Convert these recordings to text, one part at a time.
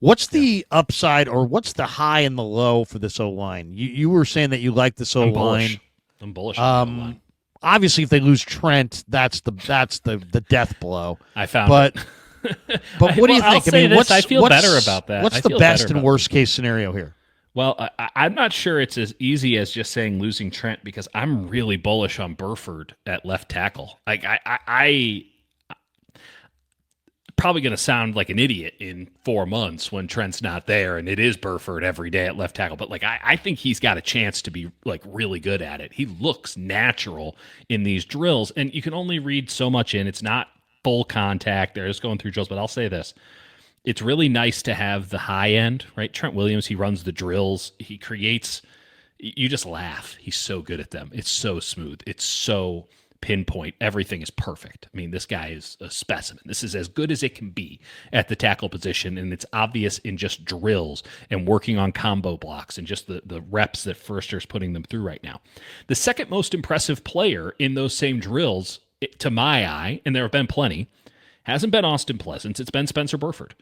What's the upside or what's the high and the low for this O line? You were saying that you like this O I'm line. bullish. I'm bullish on the O line. Obviously, if they lose Trent, that's the death blow. I found But it. but what do you I'll think? I say mean, this. I feel better about that. what's I the feel better best and about worst case scenario here? Well, I'm not sure it's as easy as just saying losing Trent because I'm really bullish on Burford at left tackle. Like I probably going to sound like an idiot in 4 months when Trent's not there and it is Burford every day at left tackle. But like, I think he's got a chance to be like really good at it. He looks natural in these drills and you can only read so much in. It's not full contact. They're just going through drills. But I'll say this. It's really nice to have the high end, right? Trent Williams, he runs the drills. He creates, you just laugh. He's so good at them. It's so smooth. It's so pinpoint. Everything is perfect. I mean, this guy is a specimen. This is as good as it can be at the tackle position, and it's obvious in just drills and working on combo blocks and just the reps that Forster's putting them through right now. The second most impressive player in those same drills, to my eye, and there have been plenty, hasn't been Austin Pleasance. It's been Spencer Burford.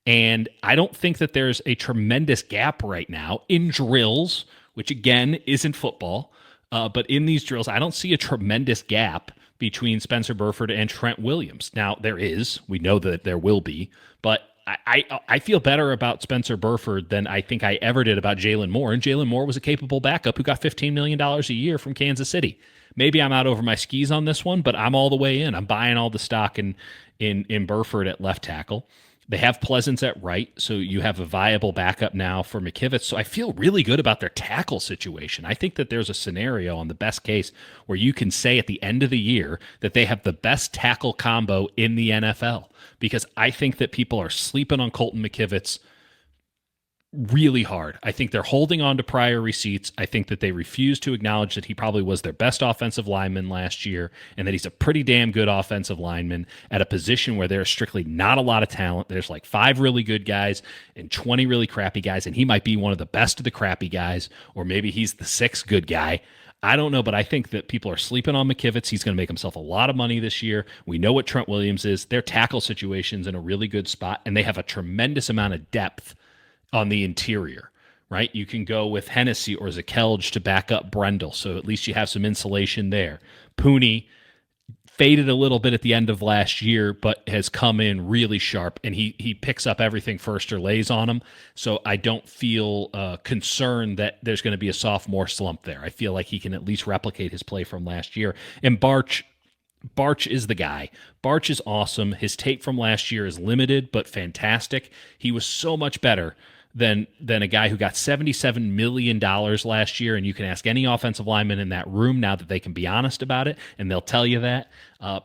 And I don't think that there's a tremendous gap right now in drills, which again isn't football. But in these drills, I don't see a tremendous gap between Spencer Burford and Trent Williams. Now, there is. We know that there will be. But I feel better about Spencer Burford than I think I ever did about Jalen Moore. And Jalen Moore was a capable backup who got $15 million a year from Kansas City. Maybe I'm out over my skis on this one, but I'm all the way in. I'm buying all the stock in Burford at left tackle. They have Pleasance at right, so you have a viable backup now for McKivitz. So I feel really good about their tackle situation. I think that there's a scenario on the best case where you can say at the end of the year that they have the best tackle combo in the NFL because I think that people are sleeping on Colton McKivitz really hard. I think they're holding on to prior receipts. I think that they refuse to acknowledge that he probably was their best offensive lineman last year and that he's a pretty damn good offensive lineman at a position where there's strictly not a lot of talent. There's like 5 really good guys and 20 really crappy guys, and he might be one of the best of the crappy guys, or maybe he's the 6th good guy. I don't know, but I think that people are sleeping on McKivitz. He's going to make himself a lot of money this year. We know what Trent Williams is. Their tackle situation's in a really good spot, and they have a tremendous amount of depth on the interior, right? You can go with Hennessy or Zakelj to back up Brendel, so at least you have some insulation there. Pooney faded a little bit at the end of last year, but has come in really sharp, and he picks up everything Forster lays on him, so I don't feel concerned that there's going to be a sophomore slump there. I feel like he can at least replicate his play from last year. And Barch is the guy. Barch is awesome. His tape from last year is limited, but fantastic. He was so much better than a guy who got $77 million last year, and you can ask any offensive lineman in that room now that they can be honest about it, and they'll tell you that.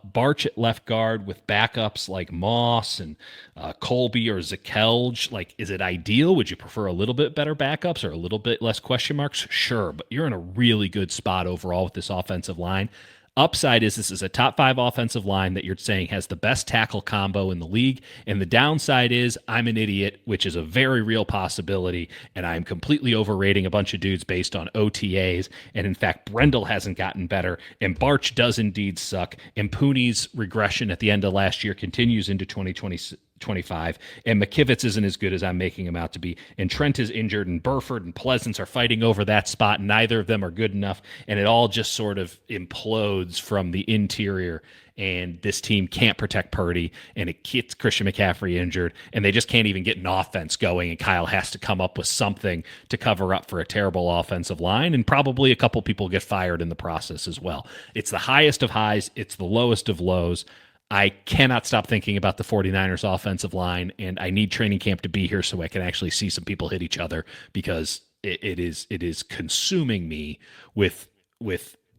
Barch at left guard with backups like Moss and Colby or Zakelj, like, is it ideal? Would you prefer a little bit better backups or a little bit less question marks? Sure, but you're in a really good spot overall with this offensive line. Upside is this is a top 5 offensive line that you're saying has the best tackle combo in the league. And the downside is I'm an idiot, which is a very real possibility. And I'm completely overrating a bunch of dudes based on OTAs. And in fact, Brendel hasn't gotten better. And Barch does indeed suck. And Pooney's regression at the end of last year continues into 2025, and McKivitz isn't as good as I'm making him out to be, and Trent is injured, and Burford and Pleasance are fighting over that spot, and neither of them are good enough, and it all just sort of implodes from the interior, and this team can't protect Purdy, and it gets Christian McCaffrey injured, and they just can't even get an offense going, and Kyle has to come up with something to cover up for a terrible offensive line, and probably a couple people get fired in the process as well. It's the highest of highs, it's the lowest of lows. I cannot stop thinking about the 49ers offensive line, and I need training camp to be here so I can actually see some people hit each other because it is consuming me with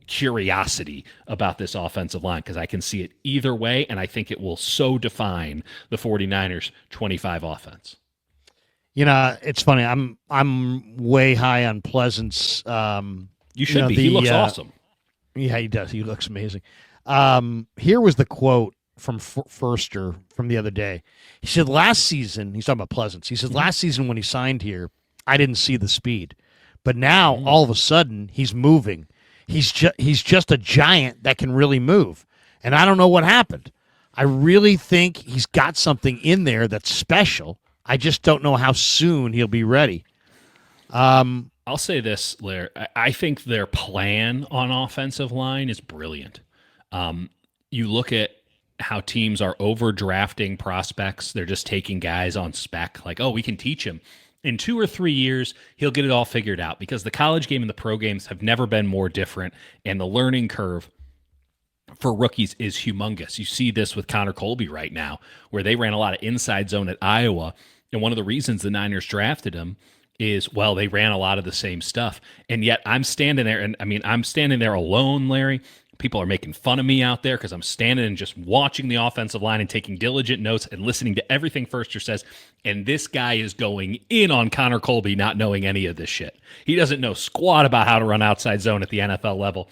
curiosity about this offensive line because I can see it either way, and I think it will so define the 49ers 25 offense. You know, it's funny. I'm way high on Pleasance. You should be. He looks awesome. Yeah, he does. He looks amazing. Here was the quote from Forster from the other day. He said last season, he's talking about Pleasance. He said last season when he signed here, I didn't see the speed, but now all of a sudden he's moving. He's just a giant that can really move, and I don't know what happened. I really think he's got something in there that's special. I just don't know how soon he'll be ready. I'll say this, Lair. I think their plan on offensive line is brilliant. You look at how teams are overdrafting prospects. They're just taking guys on spec, like, oh, we can teach him. In 2 or 3 years, he'll get it all figured out because the college game and the pro games have never been more different, and the learning curve for rookies is humongous. You see this with Connor Colby right now, where they ran a lot of inside zone at Iowa, and one of the reasons the Niners drafted him is, well, they ran a lot of the same stuff. And yet I'm standing there, and I mean, I'm standing there alone, Larry. People are making fun of me out there because I'm standing and just watching the offensive line and taking diligent notes and listening to everything Firster says. And this guy is going in on Connor Colby not knowing any of this shit. He doesn't know squat about how to run outside zone at the NFL level.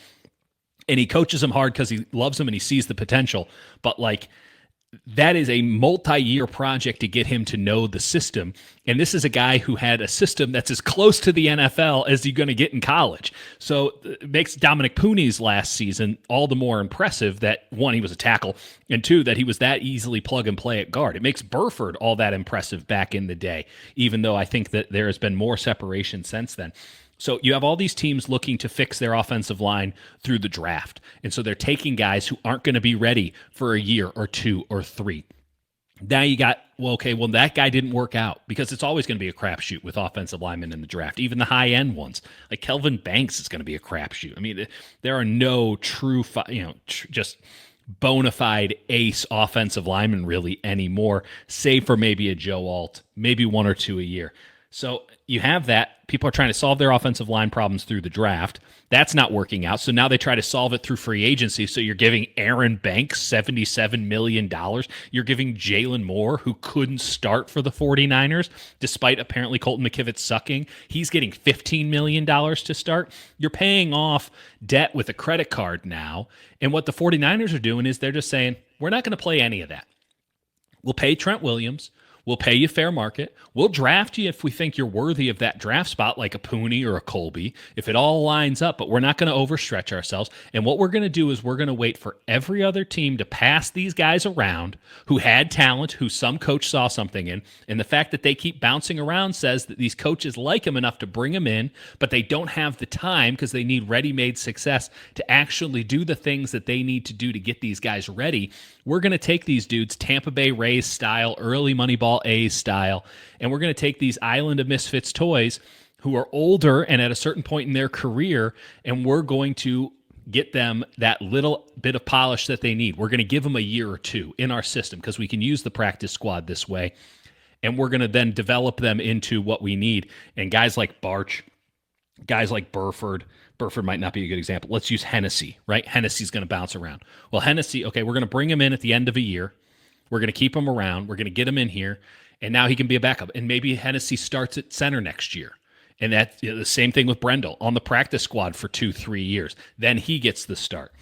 And he coaches him hard because he loves him and he sees the potential. But like, that is a multi-year project to get him to know the system. And this is a guy who had a system that's as close to the NFL as you're going to get in college. So it makes Dominic Pooney's last season all the more impressive that, one, he was a tackle, and two, that he was that easily plug and play at guard. It makes Burford all that impressive back in the day, even though I think that there has been more separation since then. So you have all these teams looking to fix their offensive line through the draft. And so they're taking guys who aren't going to be ready for a year or 2 or 3. Now you got, well, okay, well, that guy didn't work out because it's always going to be a crapshoot with offensive linemen in the draft, even the high-end ones. Like Kelvin Banks is going to be a crapshoot. I mean, there are no true, just bona fide ace offensive linemen really anymore, save for maybe a Joe Alt, maybe 1 or 2 a year. So you have that. People are trying to solve their offensive line problems through the draft. That's not working out. So now they try to solve it through free agency. So you're giving Aaron Banks $77 million. You're giving Jalen Moore, who couldn't start for the 49ers, despite apparently Colton McKivitz sucking. He's getting $15 million to start. You're paying off debt with a credit card now. And what the 49ers are doing is they're just saying, we're not going to play any of that. We'll pay Trent Williams. We'll pay you fair market. We'll draft you if we think you're worthy of that draft spot, like a Pooney or a Colby, if it all lines up, but we're not going to overstretch ourselves. And what we're going to do is we're going to wait for every other team to pass these guys around who had talent, who some coach saw something in. And the fact that they keep bouncing around says that these coaches like him enough to bring him in, but they don't have the time because they need ready-made success to actually do the things that they need to do to get these guys ready. We're going to take these dudes Tampa Bay Rays style, early Moneyball A's style, and we're going to take these Island of Misfits toys who are older and at a certain point in their career, and we're going to get them that little bit of polish that they need. We're going to give them a year or 2 in our system because we can use the practice squad this way, and we're going to then develop them into what we need. And guys like Barch, guys like Burford might not be a good example. Let's use Hennessy, right? Hennessy's going to bounce around. Well, Hennessy, okay, we're going to bring him in at the end of a year. We're going to keep him around. We're going to get him in here, and now he can be a backup. And maybe Hennessy starts at center next year. And that's the same thing with Brendel on the practice squad for 2-3 years. Then he gets the start.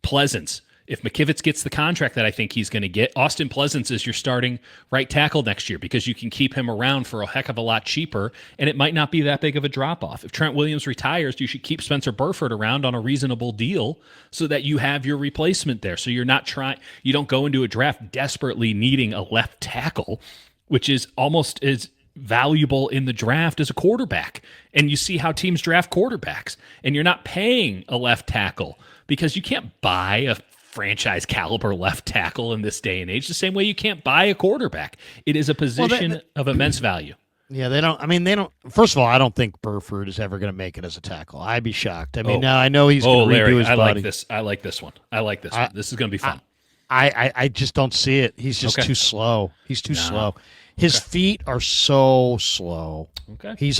Pleasance. If McKivitz gets the contract that I think he's going to get, Austin Pleasance is your starting right tackle next year because you can keep him around for a heck of a lot cheaper, and it might not be that big of a drop-off. If Trent Williams retires, you should keep Spencer Burford around on a reasonable deal so that you have your replacement there. So you don't go into a draft desperately needing a left tackle, which is almost as valuable in the draft as a quarterback. And you see how teams draft quarterbacks, and you're not paying a left tackle because you can't buy a franchise caliber left tackle in this day and age the same way you can't buy a quarterback. It is a position of immense value. Yeah, they don't. First of all, I don't think Burford is ever going to make it as a tackle. I'd be shocked. I mean, now I know he's going to redo his body. I like this one. This is going to be fun. I just don't see it. He's just too slow. He's too slow. His feet are so slow. Okay.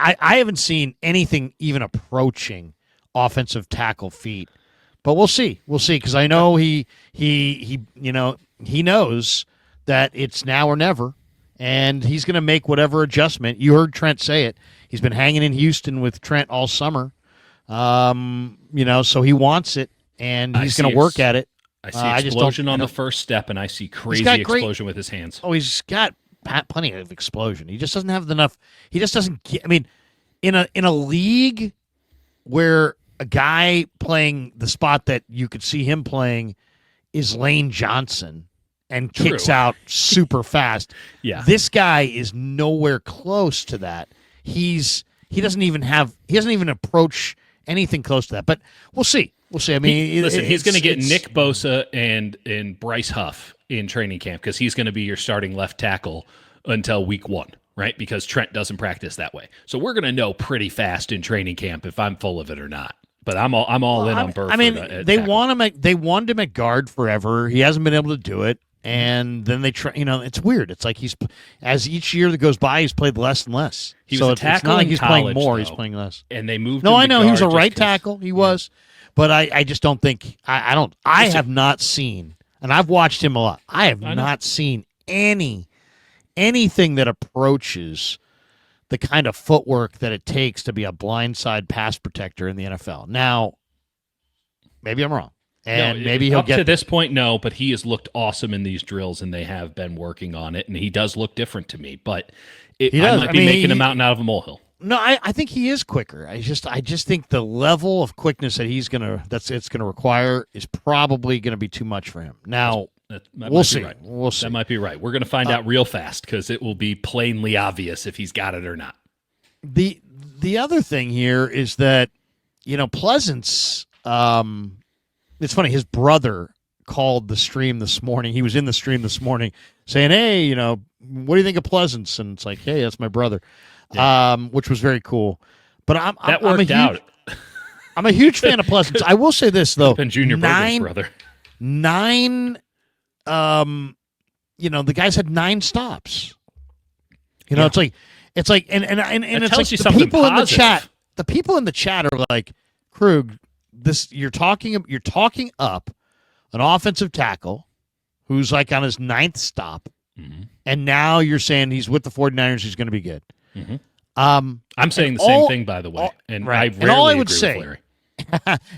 I haven't seen anything even approaching offensive tackle feet. But we'll see. Because I know he knows that it's now or never, and he's going to make whatever adjustment. You heard Trent say it. He's been hanging in Houston with Trent all summer. So he wants it, and he's going to work at it. I see explosion on the first step, and I see crazy explosion with his hands. Oh, he's got plenty of explosion. He just doesn't have enough. He just doesn't get. I mean, in a league where a guy playing the spot that you could see him playing is Lane Johnson, and True. kicks out super fast. Yeah. This guy is nowhere close to that. He doesn't even approach anything close to that. But we'll see. We'll see. I mean, he's going to get Nick Bosa and Bryce Huff in training camp because he's going to be your starting left tackle until week 1, right? Because Trent doesn't practice that way. So we're going to know pretty fast in training camp if I'm full of it or not. But I'm all in on Burford. I mean, they wanted him at guard forever. He hasn't been able to do it. And then they try, it's weird. It's like as each year that goes by, he's played less and less. He was a tackle it's not like in he's college, playing more, though, he's playing less. And they moved No, him I to know he was a guard right just 'cause- tackle. He was. But I just don't think I have not seen, and I've watched him a lot. I have not seen anything that approaches the kind of footwork that it takes to be a blindside pass protector in the NFL. Now, maybe I'm wrong. And maybe he'll get to this point, no, but he has looked awesome in these drills, and they have been working on it, and he does look different to me. But I might be making a mountain out of a molehill. No, I think he is quicker. I just think the level of quickness that it's gonna require is probably gonna be too much for him. Now we'll see. Right. We'll see. That might be right. We're gonna find out real fast because it will be plainly obvious if he's got it or not. The other thing here is that Pleasance. It's funny. His brother called the stream this morning. He was in the stream this morning saying, "Hey, what do you think of Pleasance?" And it's like, "Hey, that's my brother." Yeah. Which was very cool. But I'm a huge fan of Pleasance. I will say this though: been Junior Bergen's brother. 9. The guys had 9 stops. It's like, and it's like the people in the chat. The people in the chat are like, Krueg, you're talking up an offensive tackle who's like on his 9th stop, and now you're saying he's with the 49ers. He's going to be good. Mm-hmm. I'm saying the same thing, by the way, and right. I rarely agree with Larry.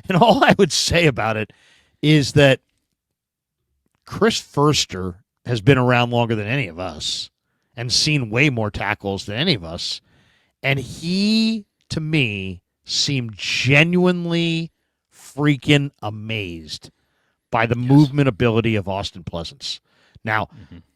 And all I would say about it is that Chris Foerster has been around longer than any of us and seen way more tackles than any of us, and he, to me, seemed genuinely freaking amazed by the movement ability of Austen Pleasance. Now,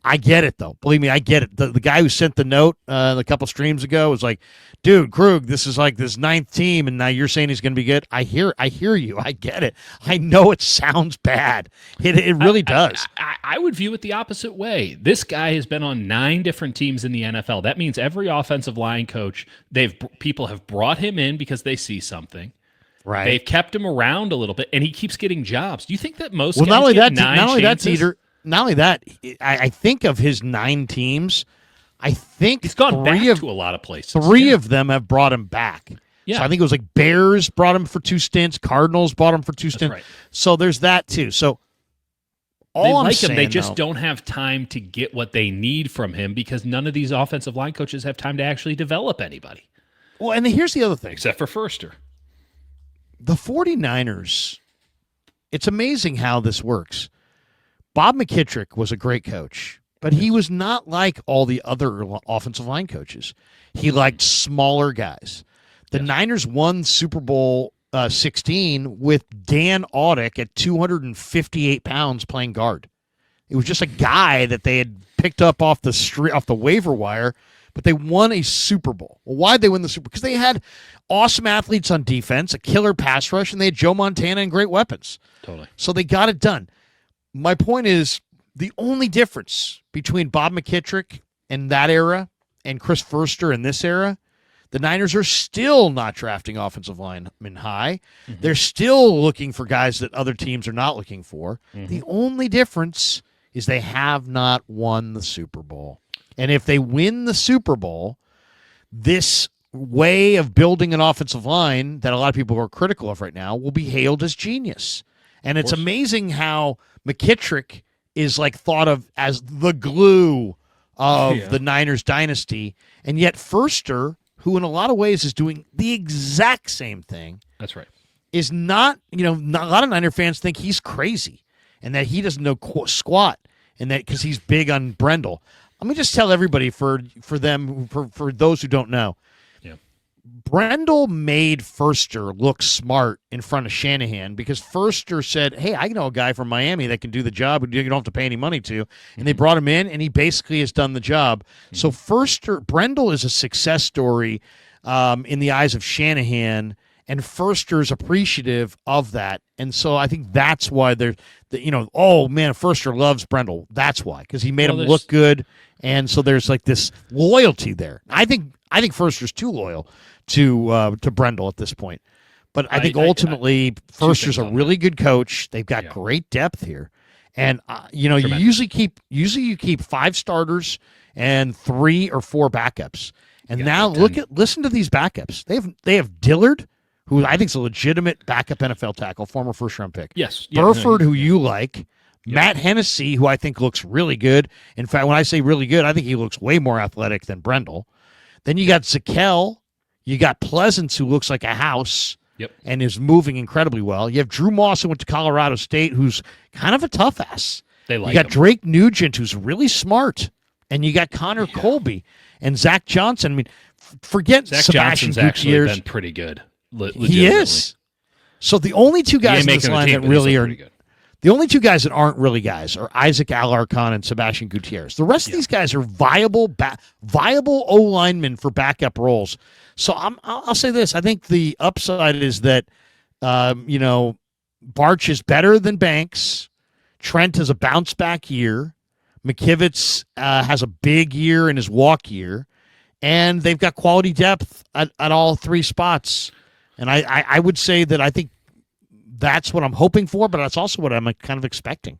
I get it, though. Believe me, I get it. The guy who sent the note a couple streams ago was like, dude, Krueg, this is like this 9th team, and now you're saying he's going to be good. I hear you. I get it. I know it sounds bad. It really does. I would view it the opposite way. This guy has been on 9 different teams in the NFL. That means every offensive line coach, people have brought him in because they see something. Right. They've kept him around a little bit, and he keeps getting jobs. Do you think that most guys not only get that, 9 not only chances? Not only that, I think of his 9 teams, I think he's gone back to a lot of places. 3 of them have brought him back. Yeah. So I think it was like Bears brought him for 2 stints, Cardinals brought him for 2 stints. Right. So there's that too. So they like him. They just don't have time to get what they need from him because none of these offensive line coaches have time to actually develop anybody. Well, and here's the other thing. Except for Foerster. The 49ers, it's amazing how this works. Bob McKittrick was a great coach, but he was not like all the other offensive line coaches. He liked smaller guys. The Niners won Super Bowl 16 with Dan Audick at 258 pounds playing guard. It was just a guy that they had picked up off the waiver wire, but they won a Super Bowl. Well, why'd they win the Super Bowl? Because they had awesome athletes on defense, a killer pass rush, and they had Joe Montana and great weapons. Totally. So they got it done. My point is the only difference between Bob McKittrick in that era and Chris Foerster in this era, the Niners are still not drafting offensive linemen high. Mm-hmm. They're still looking for guys that other teams are not looking for. Mm-hmm. The only difference is they have not won the Super Bowl. And if they win the Super Bowl, this way of building an offensive line that a lot of people are critical of right now will be hailed as genius. And it's amazing how McKittrick is like thought of as the glue of the Niners dynasty, and yet Foerster, who in a lot of ways is doing the exact same thing. That's right. Is not, a lot of Niner fans think he's crazy and that he doesn't know squat and that because he's big on Brendel. Let me just tell everybody for those who don't know. Brendel made Furster look smart in front of Shanahan because Furster said, hey, I know a guy from Miami that can do the job who you don't have to pay any money to. And they brought him in, and he basically has done the job. So Brendel is a success story in the eyes of Shanahan, and Furster's appreciative of that. And so I think that's why oh, man, Furster loves Brendel. That's why, because he made him look good. And so there's like this loyalty there. I think Furster's too loyal to Brendel at this point. But I think ultimately Furster's a really good coach. They've got great depth here. And you usually keep 5 starters and 3 or 4 backups. And now listen to these backups. They have Dillard, who I think is a legitimate backup NFL tackle, former first-round pick. Yes. Burford, who you like. Matt Hennessy, who I think looks really good. In fact, when I say really good, I think he looks way more athletic than Brendel. Then you got Zakel. You got Pleasance, who looks like a house and is moving incredibly well. You have Drew Moss, who went to Colorado State, who's kind of a tough ass. You got him. Drake Nugent, who's really smart. And you got Connor Colby and Zach Johnson. I mean, forget Zach Sebastian Johnson's Gutierrez. Actually been pretty good. He is. So the only 2 guys in this line that really are good. The only 2 guys that aren't really guys are Isaac Alarcon and Sebastian Gutierrez. The rest of these guys are viable O-linemen for backup roles. So I'll say this. I think the upside is that, Barch is better than Banks. Trent has a bounce-back year. McKivitz has a big year in his walk year. And they've got quality depth at all 3 spots. And I would say that I think that's what I'm hoping for, but that's also what I'm kind of expecting.